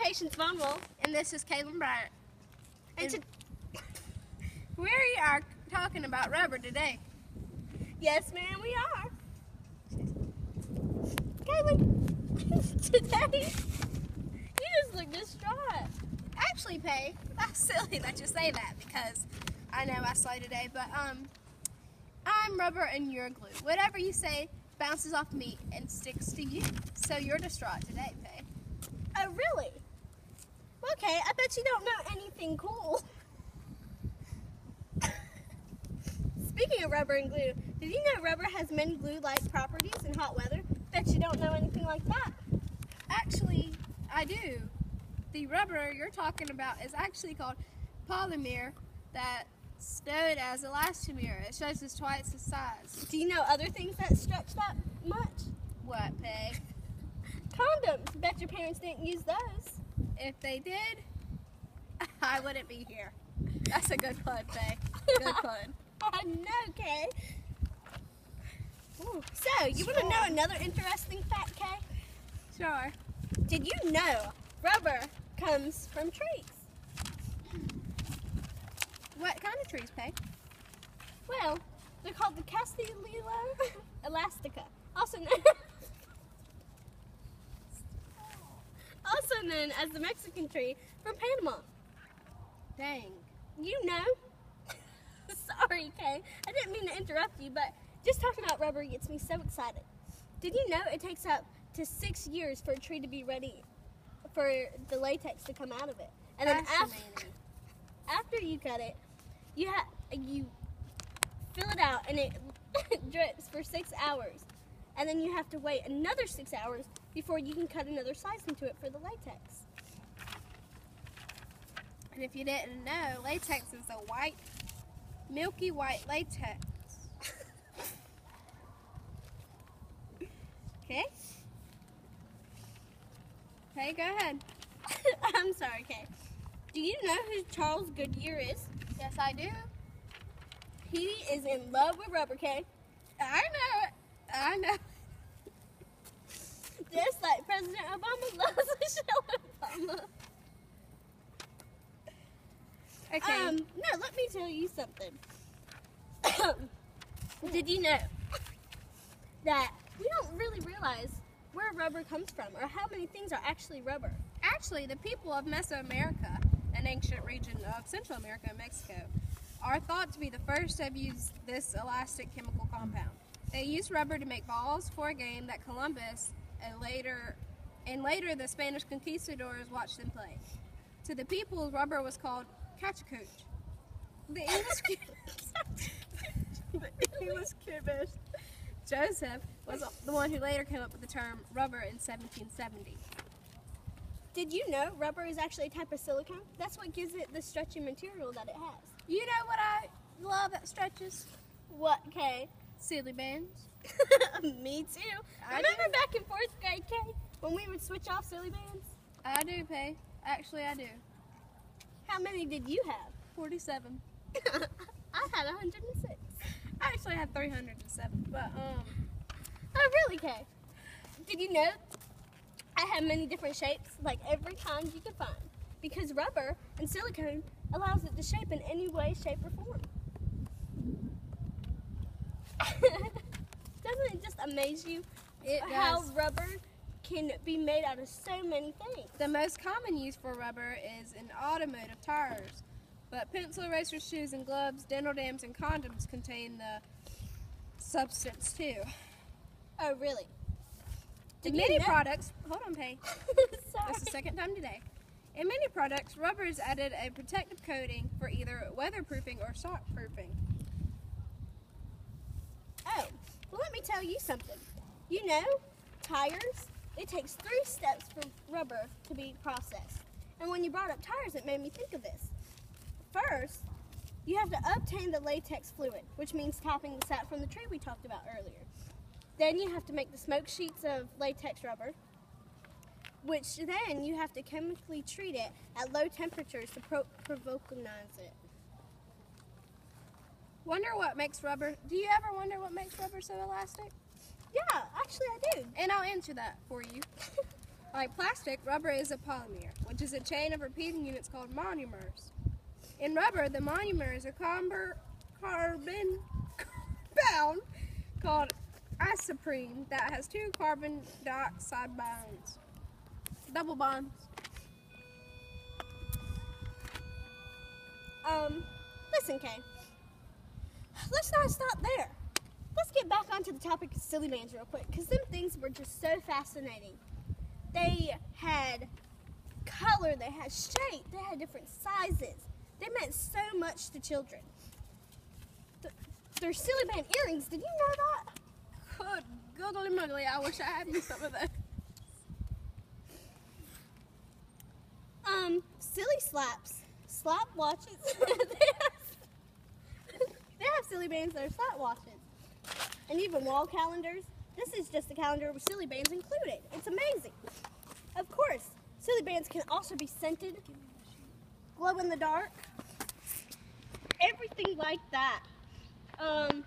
Patience Von Wolf. And this is Caitlin Bryant. And We are talking about rubber today. yes, ma'am, we are. Caitlin, today, you just look distraught. Actually, Pay, that's silly that you say that because I know I slay today, but I'm rubber and you're glue. Whatever you say bounces off me and sticks to you. So you're distraught today, Pay. Oh, really? Okay, I bet you don't know anything cool. Speaking of rubber and glue, did you know rubber has many glue-like properties in hot weather? Bet you don't know anything like that. Actually, I do. The rubber you're talking about is actually called polymer that's known as elastomer. It shows us twice the size. Do you know other things that stretch that much? What, Pay? Condoms. Bet your parents didn't use those. If they did, I wouldn't be here. That's a good pun, Pay. Good pun. I know, Kay. Ooh. So, you want to know another interesting fact, Kay? Sure. Did you know rubber comes from trees? What kind of trees, Pay? Well, they're called the Castililo elastica, also known as the Mexican tree from Panama. Dang. You know. Sorry, Kay. I didn't mean to interrupt you, but just talking about rubber gets me so excited. Did you know it takes up to 6 years for a tree to be ready for the latex to come out of it? And then after you cut it, you fill it out and it drips for 6 hours. And then you have to wait another 6 hours before you can cut another slice into it for the latex. And if you didn't know, latex is a white, milky white latex. Okay? Okay, go ahead. I'm sorry, Kay. Do you know who Charles Goodyear is? Yes, I do. He is in love with rubber, Kay. I know it. I know. Just like President Obama loves Michelle Obama. Okay. No, let me tell you something. Did you know that we don't really realize where rubber comes from or how many things are actually rubber? Actually, the people of Mesoamerica, an ancient region of Central America and Mexico, are thought to be the first to have used this elastic chemical compound. They used rubber to make balls for a game that Columbus and later the Spanish conquistadors watched them play. To the people, rubber was called cachacoach. The English chemist Joseph was the one who later came up with the term rubber in 1770. Did you know rubber is actually a type of silicone? That's what gives it the stretchy material that it has. You know what I love that stretches? What, Kay? Silly bands. Me too. I Remember do. back in 4th grade, Kay, when we would switch off silly bands? I do, Pay. Actually, I do. How many did you have? 47. I had 106. I actually had 307, but Oh, really, Kay? Did you know I have many different shapes, like every kind you can find? Because rubber and silicone allows it to shape in any way, shape, or form. Doesn't it just amaze you how rubber can be made out of so many things? The most common use for rubber is in automotive tires, but pencil erasers, shoes, and gloves, dental dams, and condoms contain the substance too. Oh, really? In many products, hold on, Pay. Sorry. That's the second time today. In many products, rubber is added a protective coating for either weatherproofing or shockproofing. Oh, well, let me tell you something. You know, tires, it takes 3 steps for rubber to be processed. And when you brought up tires, it made me think of this. First, you have to obtain the latex fluid, which means tapping the sap from the tree we talked about earlier. Then you have to make the smoke sheets of latex rubber, which then you have to chemically treat it at low temperatures to provocanize it. Wonder what makes rubber, do you ever wonder what makes rubber so elastic? Yeah, actually I do. And I'll answer that for you. Like plastic, rubber is a polymer, which is a chain of repeating units called monomers. In rubber, the monomer is a carbon compound called isoprene that has 2 carbon dioxide bonds. Double bonds. Listen, Kay. Let's not stop there. Let's get back onto the topic of silly bands real quick, because them things were just so fascinating. They had color, they had shape, they had different sizes. They meant so much to children. They're silly band earrings. Did you know that? Good googly muggly, I wish I had me some of those. Silly slaps. Slap watches. They have silly bands that are slap watches. And even wall calendars. This is just a calendar with silly bands included. It's amazing. Of course, silly bands can also be scented, glow in the dark, everything like that. And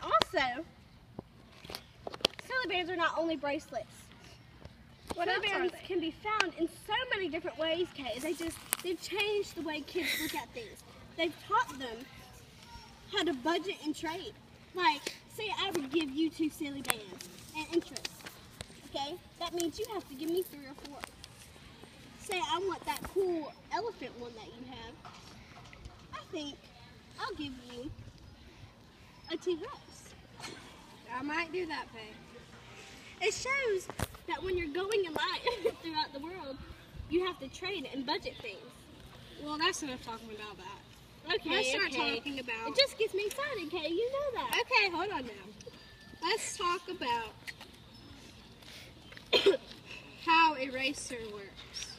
also, silly bands are not only bracelets. Silly bands can be found in so many different ways, Kay. They've changed the way kids look at things. They've taught them how to budget and trade. Like, say I would give you 2 silly bands and interest. Okay? That means you have to give me 3 or 4. Say I want that cool elephant one that you have. I think I'll give you a T-Rex. I might do that, Faye. It shows that when you're going in life throughout the world, you have to trade and budget things. Well, that's enough talking about that. Okay, Let's start talking about... It just gets me excited, Kay. You know that. Okay, hold on now. Let's talk about how eraser works.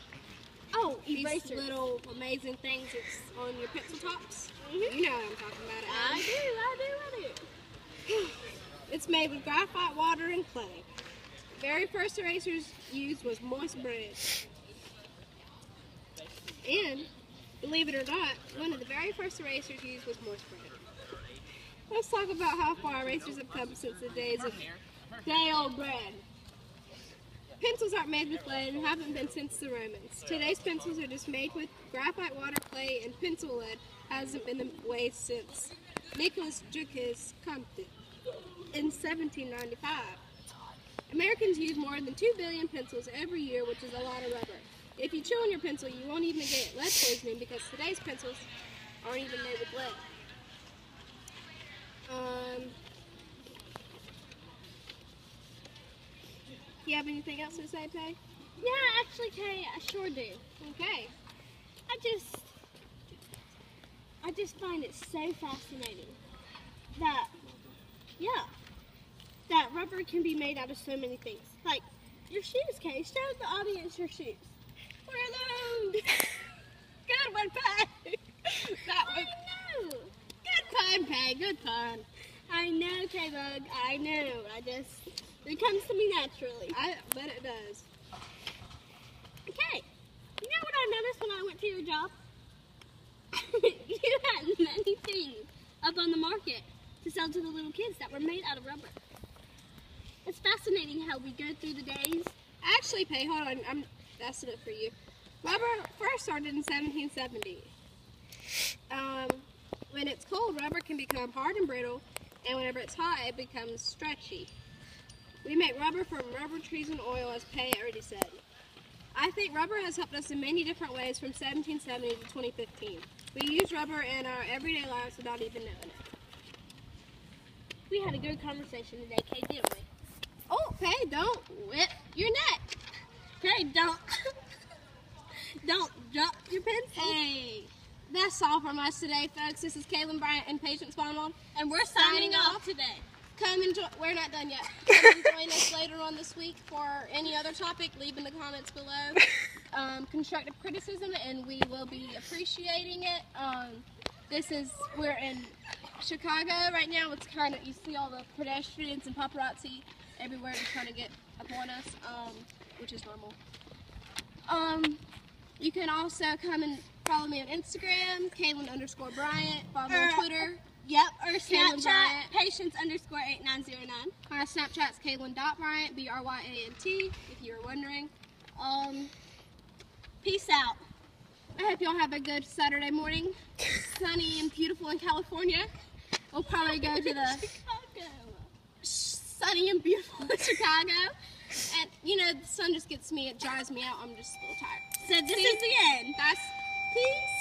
Oh, erasers. These little amazing things that's on your pencil tops. Mm-hmm. You know what I'm talking about. I do. It's made with graphite, water, and clay. The very first erasers used was moist bread. And, believe it or not, one of the very first erasers used was moist bread. Let's talk about how far erasers have come since the days of day-old bread. Pencils aren't made with lead and haven't been since the Romans. Today's pencils are just made with graphite, water, clay, and pencil lead. Hasn't been the way since Nicholas Jucas Comte in 1795. Americans use more than 2 billion pencils every year, which is a lot of rubber. If you chew on your pencil, you won't even get lead poisoning because today's pencils aren't even made with lead. You have anything else to say, Tay? Yeah, actually, Kay, I sure do. Okay. I just find it so fascinating that, that rubber can be made out of so many things. Like your shoes, Kay. Show the audience your shoes. What are those? Good one, Pay. That I was know. good pun, Pay. Good pun. I know, K-Bug. I know. It comes to me naturally. I bet it does. Okay. You know what I noticed when I went to your job? You had many things up on the market to sell to the little kids that were made out of rubber. It's fascinating how we go through the days. Actually, Pay, hold on. I'm messing it for you. Rubber first started in 1770. When it's cold, rubber can become hard and brittle, and whenever it's hot, it becomes stretchy. We make rubber from rubber trees and oil, as Pay already said. I think rubber has helped us in many different ways from 1770 to 2015. We use rubber in our everyday lives without even knowing it. We had a good conversation today, Kay, didn't we? Oh, Pay, don't whip your neck. Kay, don't drop your pencil. Hey, that's all from us today, folks. This is Kaylin Bryant and Patience Bonwald. And we're signing off today. Come and we're not done yet. Come and join us later on this week for any other topic. Leave in the comments below constructive criticism, and we will be appreciating it. We're in Chicago right now. It's kind of, you see all the pedestrians and paparazzi everywhere just trying to get upon us, which is normal. You can also come and follow me on Instagram, Kaylin_Bryant. Follow me on Twitter. Yep, or Kaylin Snapchat, Bryant. patience_8909. My Snapchat's Kaylin.Bryant, Bryant, if you were wondering. Peace out. I hope y'all have a good Saturday morning. Sunny and beautiful in California. We'll probably go to the Chicago. sunny and beautiful in Chicago. And, you know, the sun just gets me, it dries me out. I'm just a little tired. So this is the end. That's Peace.